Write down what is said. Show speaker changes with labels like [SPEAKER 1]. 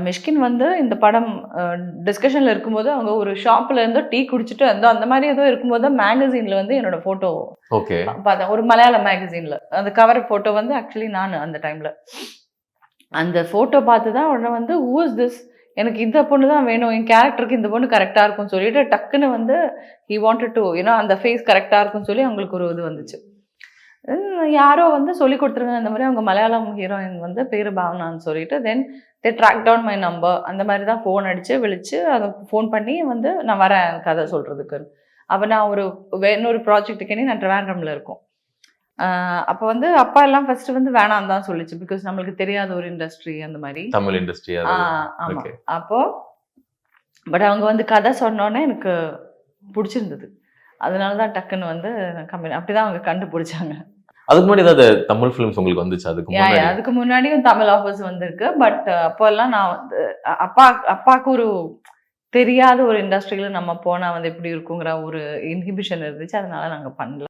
[SPEAKER 1] மிஷ்கின் வந்து இந்த படம் டிஸ்கஷன்ல இருக்கும்போது அவங்க ஒரு ஷாப்ல இருந்து டீ குடிச்சிட்டு அந்த மாதிரி ஏதோ இருக்கும்போது மேகசின்ல வந்து என்னோட போட்டோ
[SPEAKER 2] ஓகே
[SPEAKER 1] பார்த்தேன். ஒரு மலையாள மேகசின்ல அந்த கவர் போட்டோ வந்து ஆக்சுவலி நான் அந்த டைம்ல அந்த போட்டோ பார்த்து தான் உடனே வந்து ஹூ இஸ் திஸ், எனக்கு இந்த பொண்ணு தான் வேணும், என் கேரக்டருக்கு இந்த பொண்ணு கரெக்டா இருக்கும்னு சொல்லிட்டு டக்குன்னு வந்து ஹி வாண்டட் டு அந்த ஃபேஸ் கரெக்டா இருக்கும்னு சொல்லி அவங்களுக்கு ஒரு இது வந்துச்சு. யாரோ வந்து சொல்லி கொடுத்துருங்க இந்த மாதிரி அவங்க மலையாளம் ஹீரோயின் வந்து பேரு பாவனான்னு சொல்லிட்டு தென் தே ட்ராக் டவுன் மை நம்பர். அந்த மாதிரி தான் ஃபோன் அடித்து விழிச்சு அதை ஃபோன் பண்ணி வந்து நான் வரேன் கதை சொல்கிறதுக்கு. அப்போ நான் இன்னொரு ப்ராஜெக்ட்டுக்கே நான் ட்ரிவாண்ட்ரமில் இருக்கோம். அப்போ வந்து அப்பா எல்லாம் ஃபர்ஸ்ட் வந்து வேணாம் தான் சொல்லிச்சு, பிகாஸ் நம்மளுக்கு தெரியாத ஒரு இண்டஸ்ட்ரி அந்த மாதிரி
[SPEAKER 2] தமிழ் இண்டஸ்ட்ரி.
[SPEAKER 1] ஆமாம். அப்போ பட் அவங்க வந்து கதை சொன்னோன்னே எனக்கு பிடிச்சிருந்தது. அதனால தான் டக்குன்னு வந்து கம்பெனி அப்படிதான் அவங்க கண்டுபிடிச்சாங்க.
[SPEAKER 2] அதுக்கு முன்னாடி ஏதாவது தமிழ் ஃபிலிம்ஸ் உங்களுக்கு வந்துச்சு?
[SPEAKER 1] அதுக்கு முன்னாடியும் தமிழ் ஆஃபர்ஸ் வந்திருக்கு. பட் அப்போல்லாம் நான் வந்து அப்பாவுக்கு ஒரு தெரியாத ஒரு இண்டஸ்ட்ரியில நம்ம போனா வந்து எப்படி இருக்குங்கிற ஒரு இன்ஹிபிஷன் இருந்துச்சு. அதனால நாங்க பண்ணல.